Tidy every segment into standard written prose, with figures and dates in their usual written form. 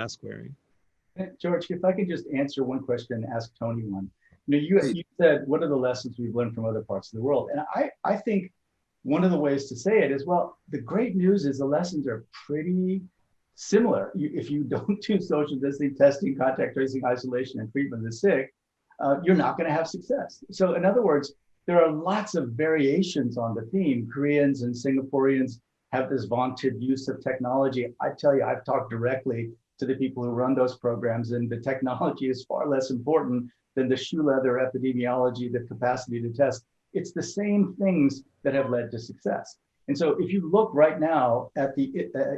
last query. George, if I could just answer one question and ask Tony one. You said, what are the lessons we've learned from other parts of the world? And I think one of the ways to say it is, well, the great news is the lessons are pretty similar. If you don't do social distancing, testing, contact tracing, isolation, and treatment of the sick, you're not going to have success. So in other words, there are lots of variations on the theme. Koreans and Singaporeans have this vaunted use of technology. I tell you, I've talked directly to the people who run those programs, and the technology is far less important than the shoe leather epidemiology, the capacity to test. It's the same things that have led to success. And so if you look right now at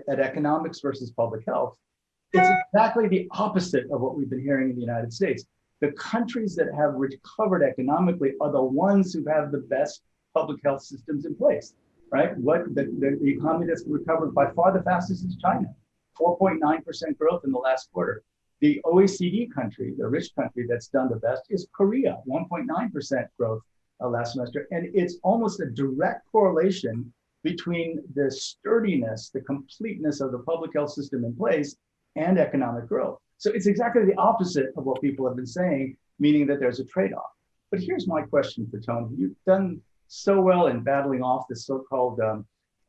economics versus public health, it's exactly the opposite of what we've been hearing in the United States. The countries that have recovered economically are the ones who have the best public health systems in place, right? The economy that's recovered by far the fastest is China, 4.9% growth in the last quarter. The OECD country, the rich country that's done the best is Korea, 1.9% growth last semester. And it's almost a direct correlation between the sturdiness, the completeness of the public health system in place and economic growth. So it's exactly the opposite of what people have been saying, meaning that there's a trade-off. But here's my question for Tony. You've done so well in battling off this so-called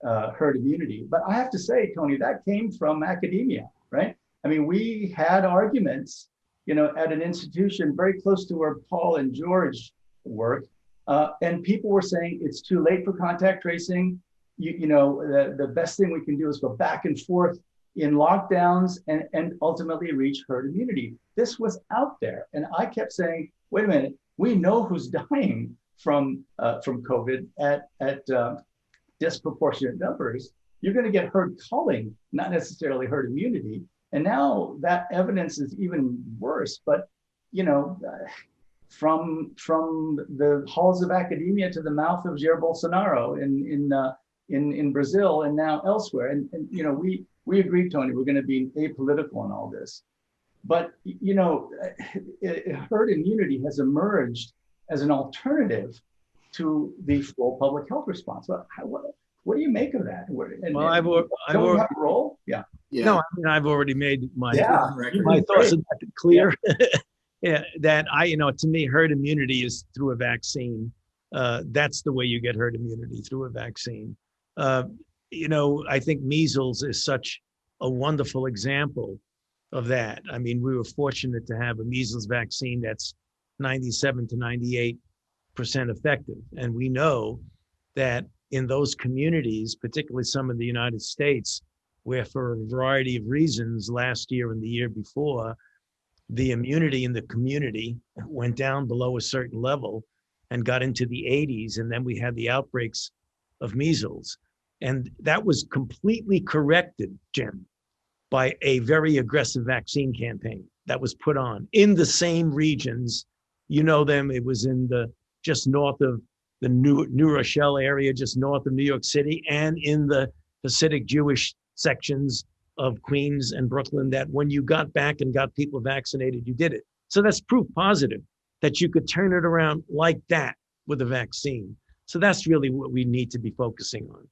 herd immunity. But I have to say, Tony, that came from academia, right? I mean, we had arguments, at an institution very close to where Paul and George work, and people were saying it's too late for contact tracing. The best thing we can do is go back and forth in lockdowns and ultimately reach herd immunity. This was out there, and I kept saying, wait a minute, we know who's dying from COVID at disproportionate numbers. You're going to get herd culling, not necessarily herd immunity. And now that evidence is even worse. But from the halls of academia to the mouth of Jair Bolsonaro in Brazil and now elsewhere, and we agreed, Tony, we're going to be apolitical in all this. But herd immunity has emerged as an alternative to the full public health response. What do you make of that? Well, I've already have a role. Yeah. No, I mean, I've already made my thoughts about it clear. Yeah, that to me, herd immunity is through a vaccine. That's the way you get herd immunity, through a vaccine. I think measles is such a wonderful example of that. I mean, we were fortunate to have a measles vaccine that's 97 to 98% effective. And we know that in those communities, particularly some in the United States, where for a variety of reasons last year and the year before, the immunity in the community went down below a certain level and got into the 80s. And then we had the outbreaks of measles. And that was completely corrected, Jim, by a very aggressive vaccine campaign that was put on in the same regions. Them, it was in just north of the New Rochelle area, just north of New York City, and in the Hasidic Jewish sections of Queens and Brooklyn, that when you got back and got people vaccinated, you did it. So that's proof positive that you could turn it around like that with a vaccine. So that's really what we need to be focusing on.